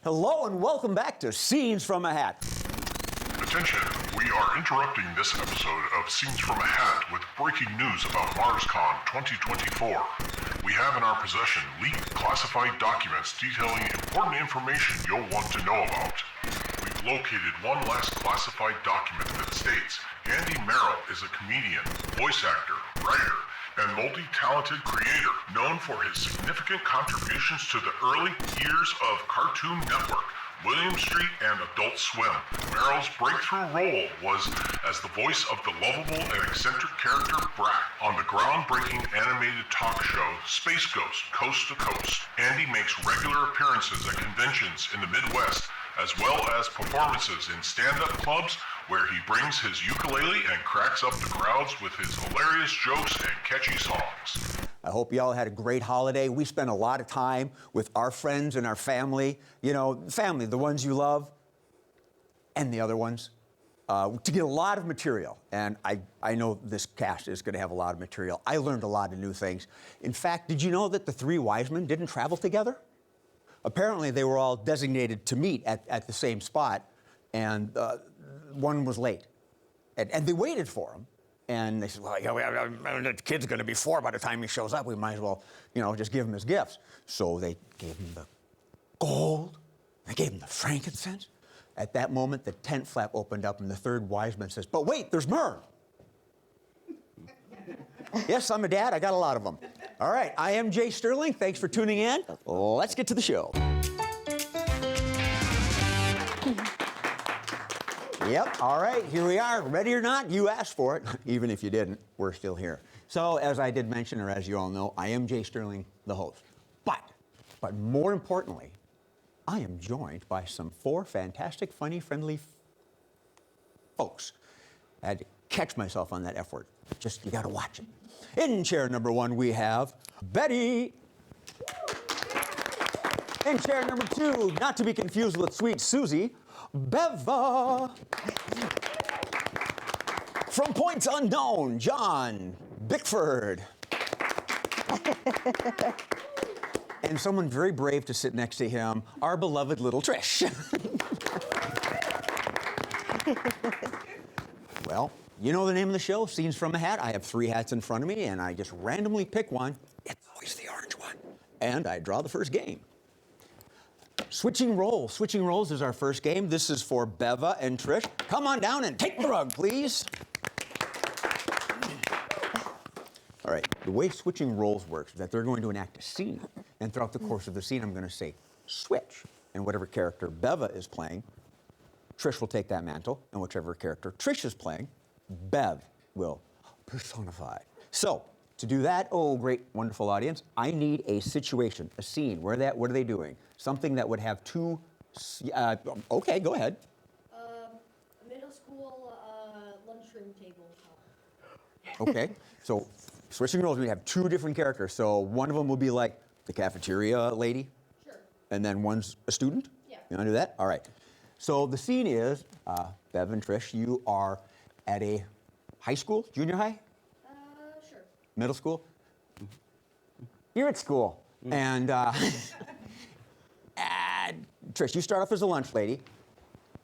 Hello and welcome back to Scenes from a Hat. Attention, we are interrupting this episode of Scenes from a Hat with breaking news about MarsCon 2024. We have in our possession leaked classified documents detailing important information you'll want to know about. We've located one last classified document that states Andy Merrill is a comedian, voice actor, writer, and multi-talented creator known for his significant contributions to the early years of Cartoon Network, William Street, and Adult Swim. Merrill's breakthrough role was as the voice of the lovable and eccentric character Brat on the groundbreaking animated talk show Space Ghost Coast to Coast. Andy makes regular appearances at conventions in the Midwest, as well as performances in stand-up clubs where he brings his ukulele and cracks up the crowds with his hilarious jokes and catchy songs. I hope you all had a great holiday. We spent a lot of time with our friends and our family, family, the ones you love, and the other ones, to get a lot of material. And I know this cast is going to have a lot of material. I learned a lot of new things. In fact, did you know that the three wise men didn't travel together? Apparently, they were all designated to meet at the same spot, and one was late. And they waited for him. And they said, well, the kid's going to be 4 by the time he shows up. We might as well, just give him his gifts. So they gave him the gold. They gave him the frankincense. At that moment, the tent flap opened up, and the third wise man says, but wait, there's myrrh. Yes, I'm a dad. I got a lot of them. All right, I am Jay Sterling. Thanks for tuning in. Let's get to the show. Yep, all right, here we are. Ready or not, you asked for it. Even if you didn't, we're still here. So, as I did mention, or as you all know, I am Jay Sterling, the host. But more importantly, I am joined by some 4 fantastic, funny, friendly folks. I had to catch myself on that F word. You gotta watch it. In chair number 1, we have Betty. In chair number 2, not to be confused with Sweet Susie, Beva. From points unknown, John Bickford. And someone very brave to sit next to him, our beloved little Trish. Well, you know the name of the show, Scenes from a Hat. I have 3 hats in front of me, and I just randomly pick one. It's always the orange one. And I draw the first game. Switching roles. Switching roles is our first game. This is for Beva and Trish. Come on down and take the rug, please. All right, the way switching roles works is that they're going to enact a scene. And throughout the course of the scene, I'm going to say, switch. And whatever character Beva is playing, Trish will take that mantle. And whichever character Trish is playing, Bev will personify. So, to do that, oh, great, wonderful audience, I need a situation, a scene. What are they doing? Something that would have 2, okay, go ahead. Middle school lunchroom table. Okay, so switching roles, we have 2 different characters. So one of them will be like the cafeteria lady. Sure. And then one's a student? Yeah. You want to do that? All right. So the scene is, Bev and Trish, you are at a high school, junior high? Sure. Middle school? You're at school. And Trish, you start off as a lunch lady.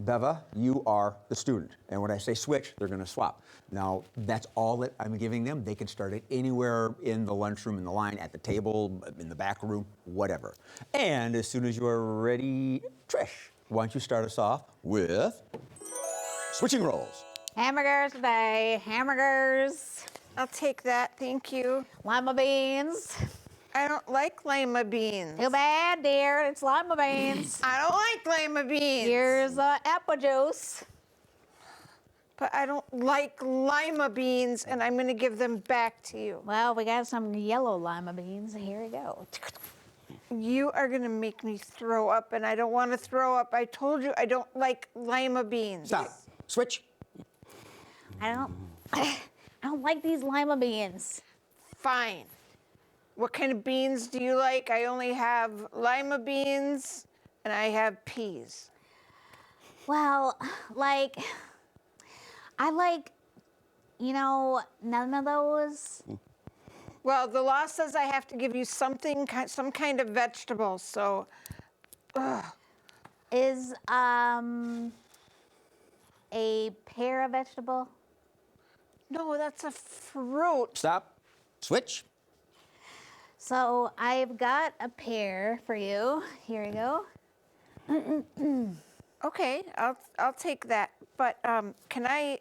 Beva, you are the student. And when I say switch, they're going to swap. Now, that's all that I'm giving them. They can start it anywhere in the lunchroom, in the line, at the table, in the back room, whatever. And as soon as you are ready, Trish, why don't you start us off with switching roles. Hamburgers today, hamburgers. I'll take that, thank you. Lima beans. I don't like lima beans. Too bad, dear, it's lima beans. I don't like lima beans. Here's apple juice. But I don't like lima beans, and I'm gonna give them back to you. Well, we got some yellow lima beans. Here we go. You are gonna make me throw up, and I don't wanna throw up. I told you I don't like lima beans. Stop. Switch. I don't like these lima beans. Fine. What kind of beans do you like? I only have lima beans, and I have peas. Well, I like, none of those. Well, the law says I have to give you something, some kind of vegetable, so Is a pear a vegetable? No, that's a fruit. Stop. Switch. So I've got a pear for you. Here we go. Okay, I'll take that. But can I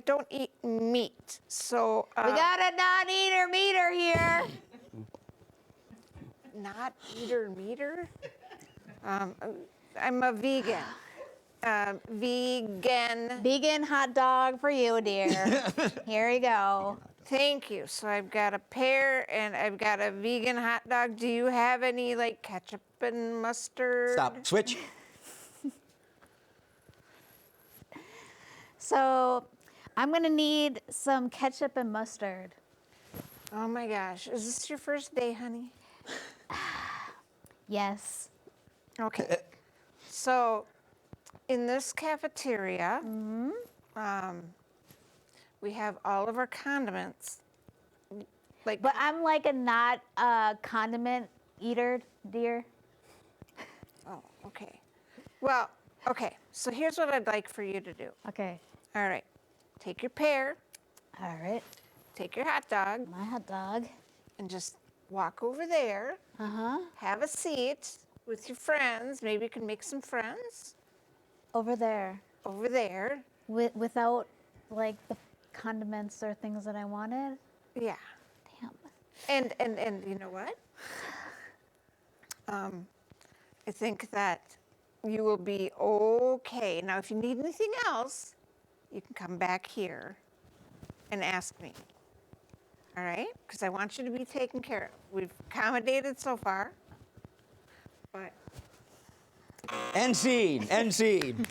don't eat meat, so We got a non-eater meter here. not eater meter. I'm a vegan. Vegan. Vegan hot dog for you, dear. Here we go. Thank you. So I've got a pear and I've got a vegan hot dog. Do you have any like ketchup and mustard? Stop. Switch. So I'm gonna need some ketchup and mustard. Oh my gosh. Is this your first day, honey? Yes. Okay. So in this cafeteria, we have all of our condiments. Like, But I'm like a not condiment eater, dear. oh, okay. Well, okay. So here's what I'd like for you to do. Okay. All right. Take your pear, All right. take your hot dog, My hot dog. and just walk over there. Have a seat with your friends. Maybe you can make some friends Over there. over there. Without like the condiments or things that I wanted. Yeah. Damn. And you know what? I think that you will be okay. Now, if you need anything else, you can come back here and ask me. All right? Because I want you to be taken care of. We've accommodated so far, but End scene. End scene.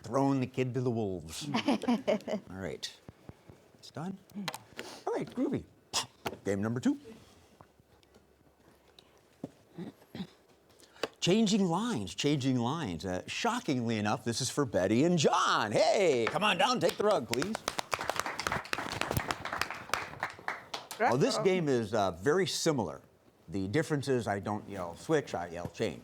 Throwing the kid to the wolves. All right. It's done. All right, groovy. Game number 2. Changing lines, changing lines. Shockingly enough, this is for Betty and John. Hey, come on down, take the rug, please. Well, this game is very similar. The difference is I don't yell switch, I yell change.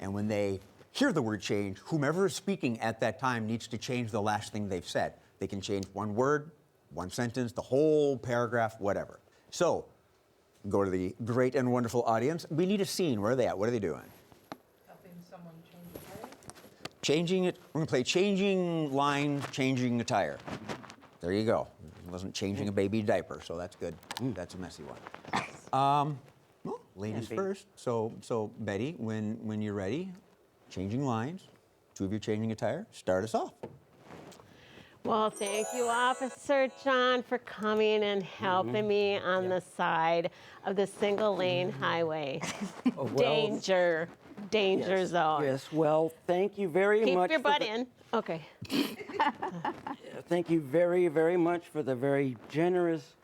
And when they hear the word change, whomever is speaking at that time needs to change the last thing they've said. They can change one word, one sentence, the whole paragraph, whatever. So, go to the great and wonderful audience. We need a scene. Where are they at? What are they doing? Helping someone change a tire? Changing it. We're going to play changing line, changing a tire. There you go. It wasn't changing a baby diaper, so that's good. That's a messy one. Well, ladies first. So Betty, when you're ready, changing lines, 2 of you changing a tire, start us off. Well, thank you, Officer John, for coming and helping me on the side of the single lane highway. Oh, well, Danger zone. Yes, well, thank you very Keep much. your butt in. Okay. Thank you very, very much for the very generous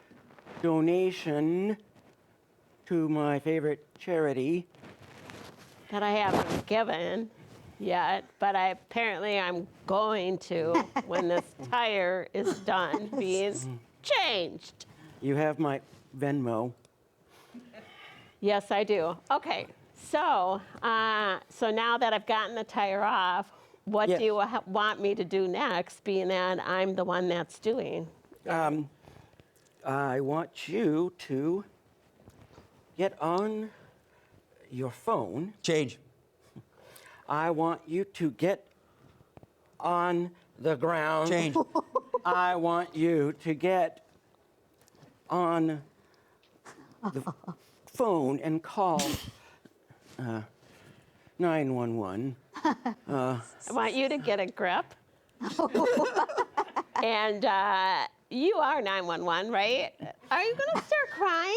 donation to my favorite charity. That I haven't given yet, but apparently I'm going to when this tire is done being changed. You have my Venmo. Yes, I do. Okay, so now that I've gotten the tire off, what Yes. do you want me to do next, being that I'm the one that's doing? I want you to get on your phone. Change. I want you to get on the ground. Change. I want you to get on the phone and call 911. I want you to get a grip. And you are 911, right? Are you going to start crying?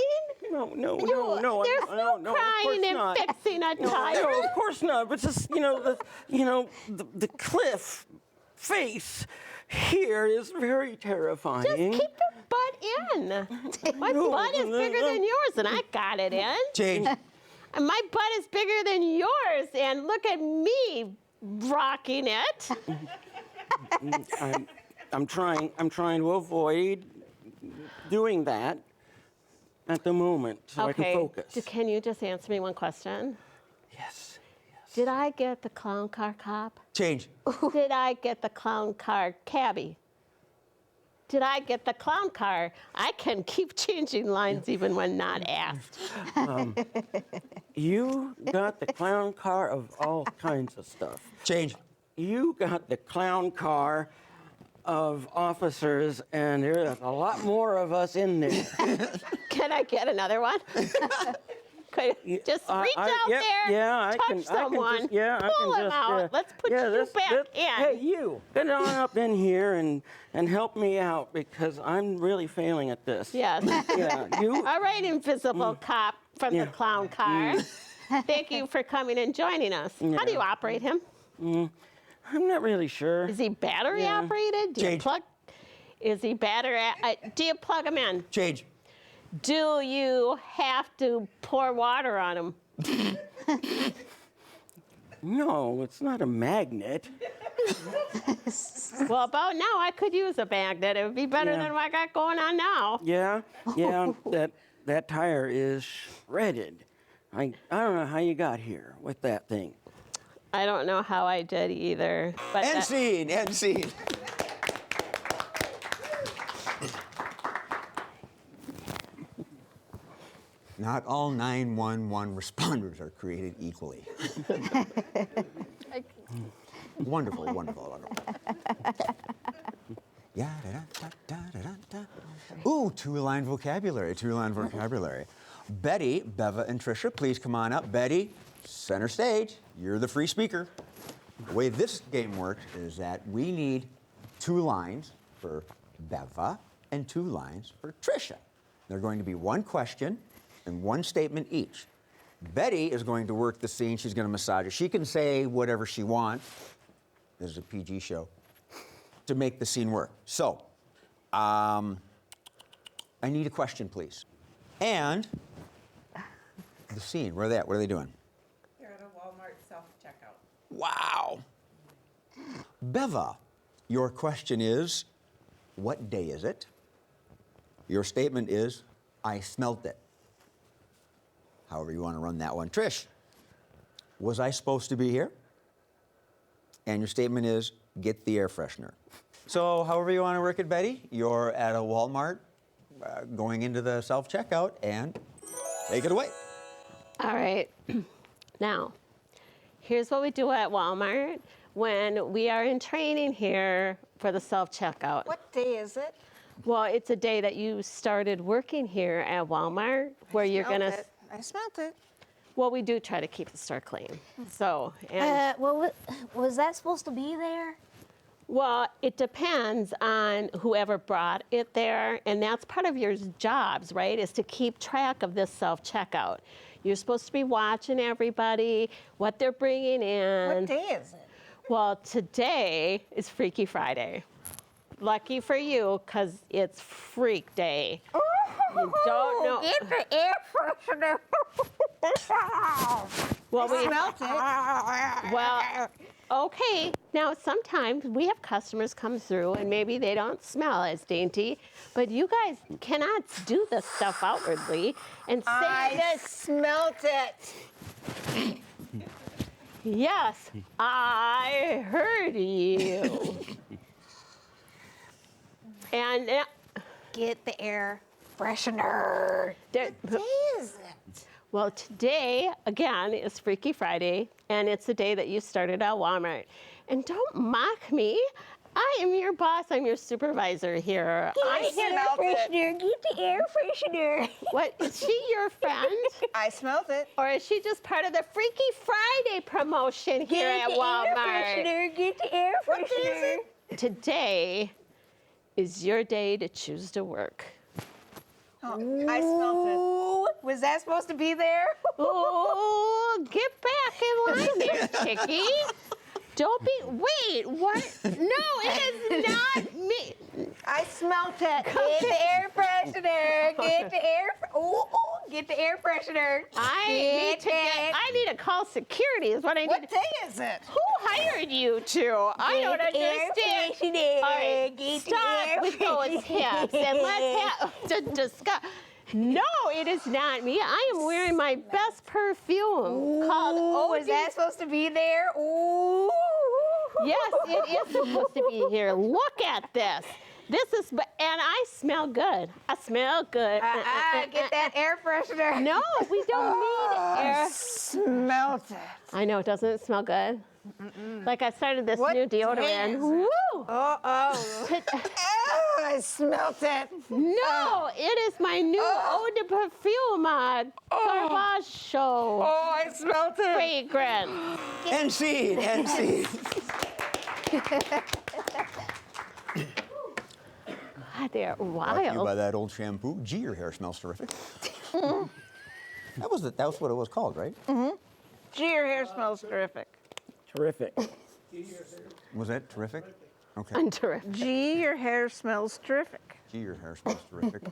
No, There's no of course crying and not. fixing a tire. No, of course not. But just the cliff face here is very terrifying. Just keep your butt in. My butt is bigger than yours, and I got it in. Change. And my butt is bigger than yours, and look at me rocking it. I'm trying to avoid doing that at the moment so I can focus. Can you just answer me one question? Yes. Did I get the clown car cop? Change. Did I get the clown car cabbie? Did I get the clown car? I can keep changing lines even when not asked. You got the clown car of all kinds of stuff. Change. You got the clown car of officers, and there's a lot more of us in there. Can I get another one? Could just reach out yep, there, yeah, I touch can, someone, I can just, yeah, I pull can him just, out. Let's put you back in. Hey, you, get on up in here and help me out because I'm really failing at this. Yes. Yeah, you. All right, invisible cop from Yeah. the clown car. Thank you for coming and joining us. How do you operate him? I'm not really sure. Is he battery operated? Do you Change. plug? Is he battery? Do you plug him in? Change. Do you have to pour water on him? No, it's not a magnet. Well, about now I could use a magnet. It would be better Yeah. than what I got going on now. Yeah, that tire is shredded. I don't know how you got here with that thing. I don't know how I did either. But End scene. End scene. Not all 911 responders are created equally. Wonderful, wonderful, wonderful. Yeah, da, da, da, da, da, da. Ooh, two-line vocabulary, two-line vocabulary. Betty, Beva, and Trisha, please come on up. Betty, center stage. You're the free speaker. The way this game works is that we need 2 lines for Beva and 2 lines for Trisha. They're going to be 1 question and 1 statement each. Betty is going to work the scene. She's going to massage it. She can say whatever she wants. This is a PG show. To make the scene work. So, I need a question, please. And the scene, where are they at? What are they doing? They're at a Walmart self-checkout. Wow. Beva, your question is, what day is it? Your statement is, I smelt it. However you want to run that one. Trish, was I supposed to be here? And your statement is, get the air freshener. So however you want to work it, Betty, you're at a Walmart going into the self-checkout, and take it away. All right. Now, here's what we do at Walmart when we are in training here for the self-checkout. What day is it? Well, it's a day that you started working here at Walmart where you're going to... I smelt it. Well, we do try to keep the store clean. So, and... Well, was that supposed to be there? Well, it depends on whoever brought it there, and that's part of your jobs, right, is to keep track of this self-checkout. You're supposed to be watching everybody, what they're bringing in. What day is it? Well, today is Freaky Friday. Lucky for you, because it's Freak Day. You don't know. Get the air freshener. Well, we Smelt it. Well, okay. Now, sometimes we have customers come through and maybe they don't smell as dainty, but you guys cannot do this stuff outwardly and say I that, smelt it. yes, I heard you. And Get the air freshener. What day is it? well, today, again, is Freaky Friday, and it's the day that you started at Walmart. And don't mock me. I am your boss. I'm your supervisor here. I smelt it. Get the air freshener. What, is she your friend? I smelt it. Or is she just part of the Freaky Friday promotion here at Walmart? Get the air What day is it? Today is your day to choose to work. Oh, I smelt it. Was that supposed to be there? Oh, get back in line there, Chicky. Don't be, wait, what? No, it is not me. I smelt it. Get the air freshener. Get the air. Get the air freshener. I need to call security is what I need. What day is it? Who hired you to? I don't understand. All right, stop with those hips and let's have to discuss. No, it is not me. I am wearing my best perfume called Oh, is Outtake. that supposed to be there? Ooh. Yes, it is supposed to be here. Look at this. This is, and I smell good. I smell good. Get that air freshener. No, we don't need air. Smelt it. I know, doesn't it smell good? Like I started this What new deodorant. day is it? Woo! Oh, I smelt it. No, it is my new eau de parfum, Garbage Show Oh, I smelt it. fragrance. And seed, and seed. God, they're Brought to you by wild. that old shampoo. Gee, your hair smells terrific. That was what it was called, right? Gee, your hair smells terrific. Terrific. Was that terrific? Okay. I'm terrific. Gee, your hair smells terrific. Gee, your hair smells terrific.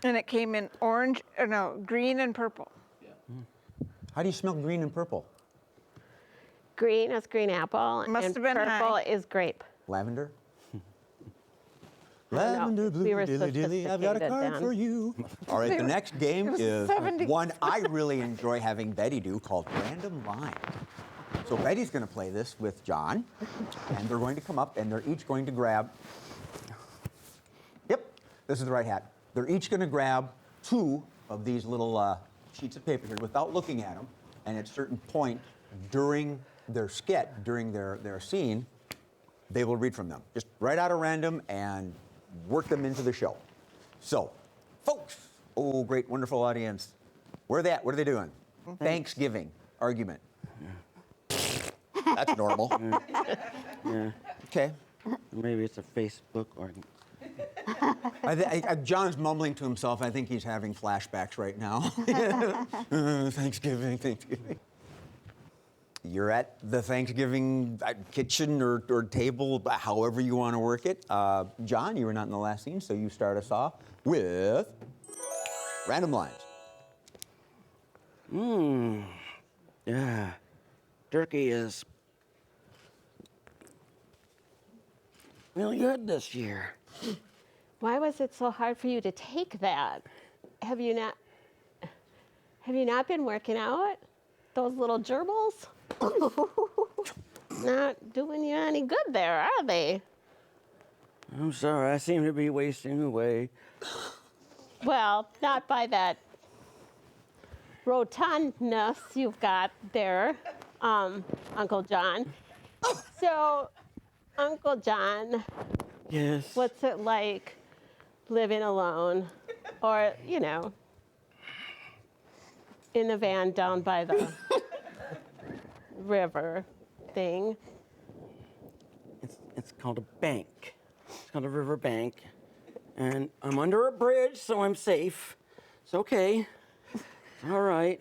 And it came in orange, no, green and purple. How do you smell green and purple? Green is green apple, Must and have been purple high. is grape. Lavender? don't know. Lavender, blue, We were dilly dilly, I've got a sophisticated card then. for you. All right, the next game was is 70s. one I really enjoy having Betty do called Random Line. So Betty's going to play this with John, and they're going to come up, and they're each going to grab, yep, this is the right hat. They're each going to grab 2 of these little sheets of paper here without looking at them, and at a certain point during their sketch, during their scene, they will read from them. Just right out of random and work them into the show. So, folks, oh, great, wonderful audience. Where are they at? What are they doing? Thanksgiving argument. That's normal. Yeah. Okay. Maybe it's a Facebook or. John's mumbling to himself. I think he's having flashbacks right now. Thanksgiving. You're at the Thanksgiving kitchen or table, however you want to work it. John, you were not in the last scene, so you start us off with random lines. Yeah. Turkey is really good this year. Why was it so hard for you to take that? Have you not been working out? Those little gerbils? Not doing you any good there, are they? I'm sorry, I seem to be wasting away. Well, not by that rotundness you've got there, Uncle John. So, Uncle John, Yes. what's it like living alone? Or, in a van down by the river thing? It's called a bank. It's called a river bank. And I'm under a bridge, so I'm safe. It's okay. All right.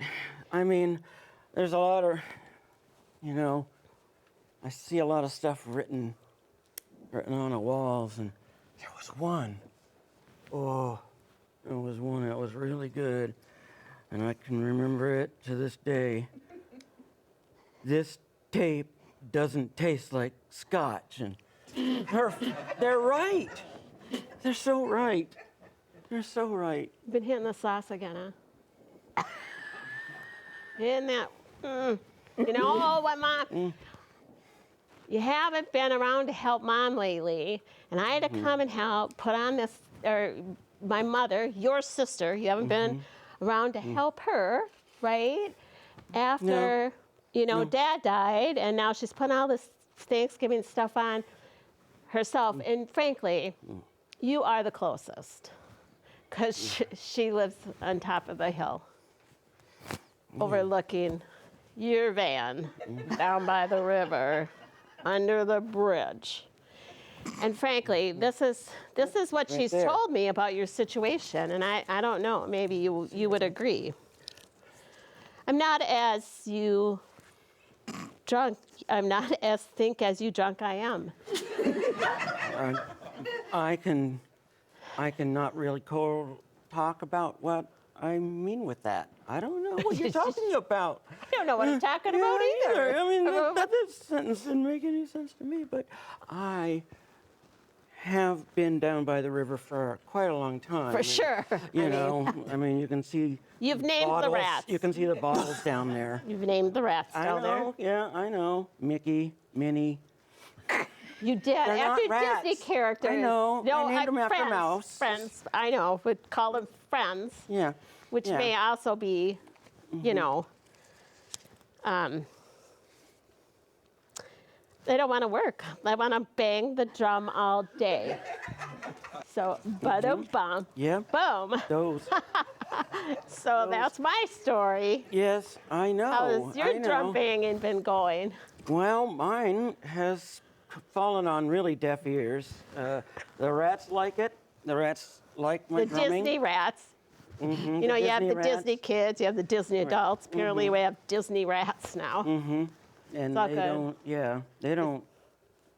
I mean, there's a lot of, I see a lot of stuff written on the walls, and there was one. Oh, there was one that was really good, and I can remember it to this day. This tape doesn't taste like scotch, and they're right. They're so right. They're so right. Been hitting the sauce again, huh? Hitting that, what Mom... You haven't been around to help Mom lately, and I had to come and help put on this, or my mother, your sister, you haven't been around to help her, right? After, Dad died, and now she's putting all this Thanksgiving stuff on herself, and frankly, you are the closest, because she lives on top of the hill, overlooking your van down by the river, under the bridge. And frankly, this is what she's there. told me about your situation, and I don't know, maybe you would agree. I'm not as drunk as you drunk I am. I can not really talk about what I mean with that. I don't know what you're talking about. I don't know what I'm talking about either. I mean, that sentence didn't make any sense to me, but I have been down by the river for quite a long time. For sure. You know, I mean, you can see. You've named the bottles. rats. You can see the bottles down there. You've named the rats I down there. know. Yeah, I know. Mickey, Minnie. You did. They're not After rats. Disney characters. I know. No, I named them after friends, mouse. Friends. I know. Would call them friends, Yeah. which yeah. may also be, you know, they don't want to work. They want to bang the drum all day. So, ba-da-bum. Yeah. Boom. Those. So that's my story. Yes, I know. How's your I know. drum banging been going? Well, mine has fallen on really deaf ears. The rats like it. The rats like my The drumming. Disney rats. Mhm, You know, the you have Disney the rats. Disney kids, you have the Disney adults. Apparently, we have Disney rats now. And all they good. don't. Yeah, they don't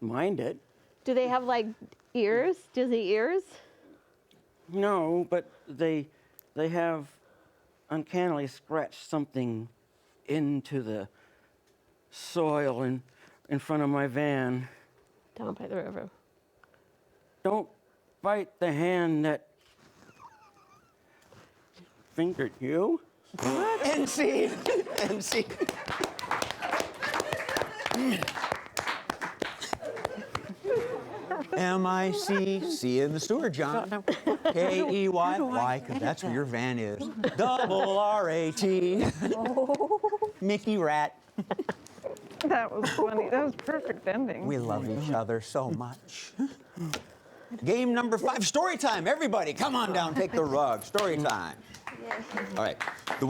mind it. Do they have like ears, Disney ears? No, but they have uncannily scratched something into the soil in front of my van. Down by the river. Don't bite the hand that fingered you. NC. NC. M-I-C, in the sewer, John. K-E-Y-Y, because that's where your van is. Double R-A-T. Mickey Rat. That was funny. That was perfect ending. We love each other so much. Game number 5, story time. Everybody, come on down, take the rug. Story time. All right. The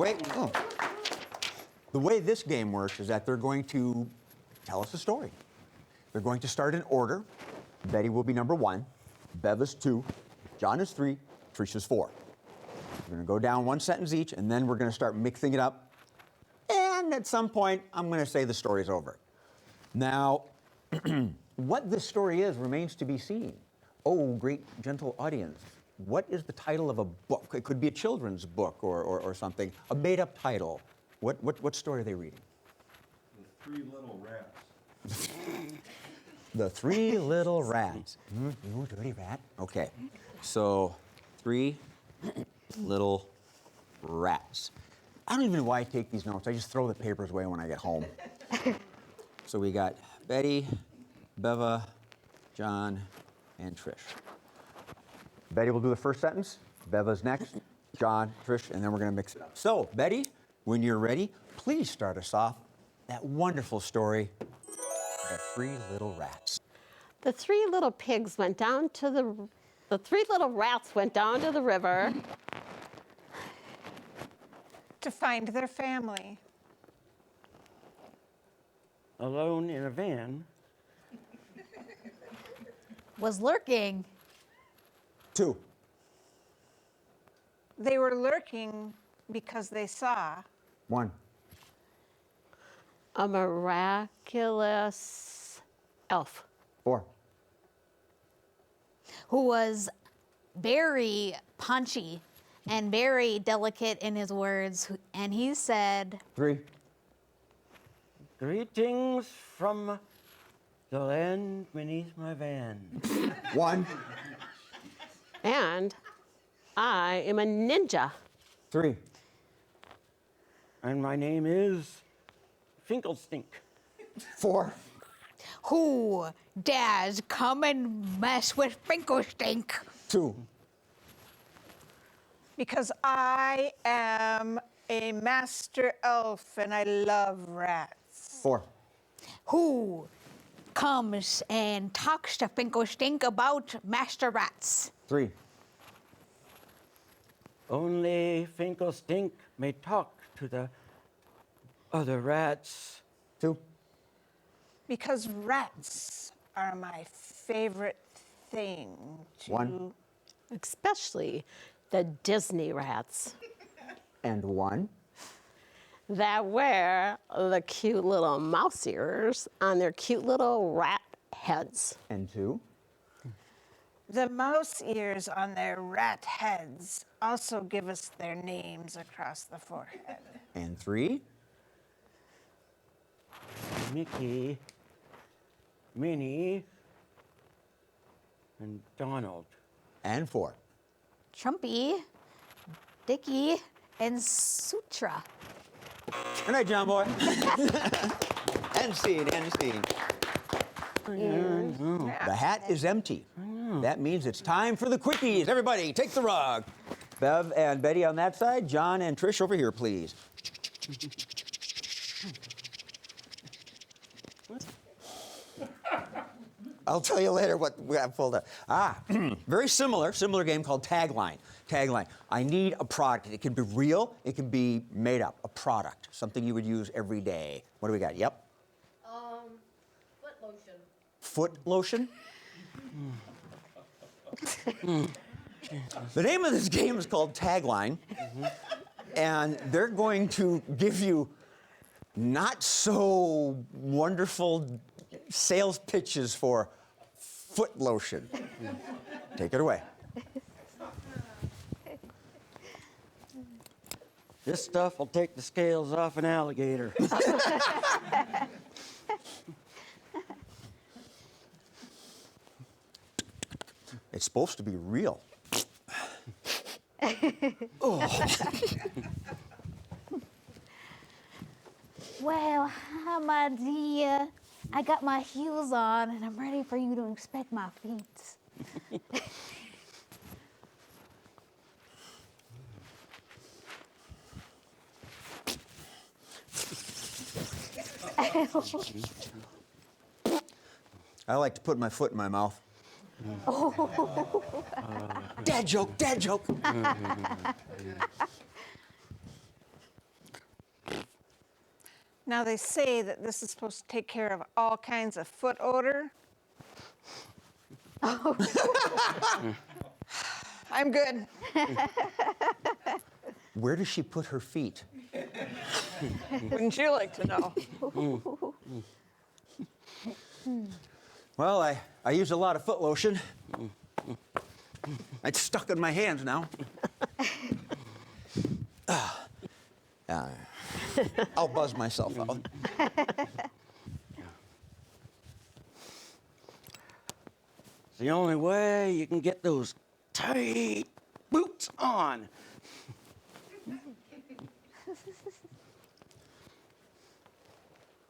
way this game works is that they're going to tell us a story. They're going to start in order. Betty will be number 1, Bev is 2, John is 3, Trish is 4. We're going to go down one sentence each, and then we're going to start mixing it up. And at some point, I'm going to say the story's over. Now, what this story is remains to be seen. Oh, great, gentle audience. What is the title of a book? It could be a children's book or something, a made-up title. What story are they reading? The Three Little Rats. The Three Little Rats. You dirty rat. Okay, so 3 Little Rats. I don't even know why I take these notes. I just throw the papers away when I get home. So we got Betty, Beva, John, and Trish. Betty will do the first sentence. Beva's next. John, Trish, and then we're going to mix it up. So, Betty, when you're ready, please start us off. That wonderful story, The Three Little Rats. The 3 little pigs went down to the 3 little rats went down to the river. To find their family. Alone in a van. Was lurking. 2. They were lurking because they saw 1. A miraculous elf. 4. Who was very punchy and very delicate in his words. And he said, 3. Greetings from the land beneath my van. 1. And I am a ninja. 3. And my name is Finkelstink. 4. who dares come and mess with Finkelstink? 2. because I am a master elf and I love rats. 4. Who comes and talks to Finkelstink about Master Rats? 3. Only Finkelstink may talk to the other rats. 2. Because rats are my favorite thing to 1. Especially the Disney rats And 1. that wear the cute little mouse ears on their cute little rat heads. And 2. The mouse ears on their rat heads also give us their names across the forehead. And 3. Mickey, Minnie, and Donald. And 4. Trumpy, Dicky, and Sutra. Good night, John Boy. And scene, and scene. The hat is empty. That means it's time for the Quickies. Everybody, take the rug. Bev and Betty on that side. John and Trish over here, please. I'll tell you later what we have pulled up. Very similar game called Tagline. Tagline. I need a product. It can be real. It can be made up. A product. Something you would use every day. What do we got? Yep. Foot lotion. Foot lotion? The name of this game is called Tagline. And they're going to give you not so wonderful sales pitches for foot lotion. Take it away. This stuff will take the scales off an alligator. It's supposed to be real. Well, hi, my dear. I got my heels on, and I'm ready for you to inspect my feet. I like to put my foot in my mouth. Dad joke, dad joke. Now they say that this is supposed to take care of all kinds of foot odor. I'm good. Where does she put her feet? Wouldn't you like to know? Well, I use a lot of foot lotion. It's stuck in my hands now. I'll buzz myself out. It's the only way you can get those tight boots on.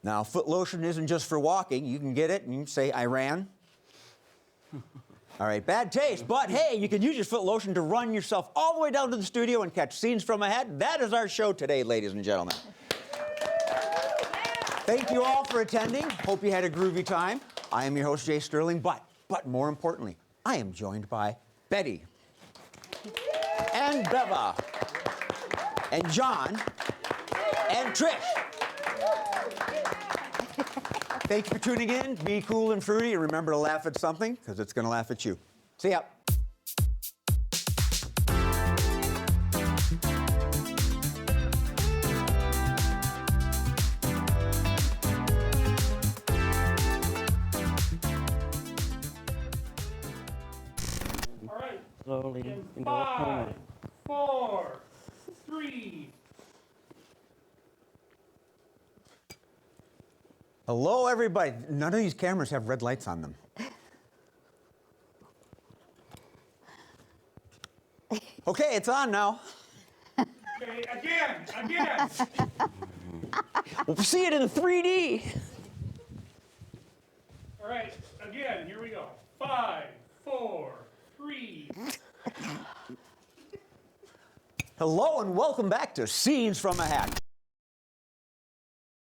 Now, foot lotion isn't just for walking. You can get it and you can say, I ran. All right, bad taste, but hey, you can use your foot lotion to run yourself all the way down to the studio and catch scenes from a hat. That is our show today, ladies and gentlemen. Thank you all for attending. Hope you had a groovy time. I am your host, Jay Sterling, but more importantly, I am joined by Betty and Beva and John and Trish. Thank you for tuning in. Be cool and fruity, and remember to laugh at something, because it's going to laugh at you. See ya. All right. Slowly In into a coma. 5, 4, 3. Hello, everybody. None of these cameras have red lights on them. Okay, it's on now. Okay, again. We'll see it in 3D. All right, again, here we go. 5, 4, 3. Hello, and welcome back to Scenes from a Hat.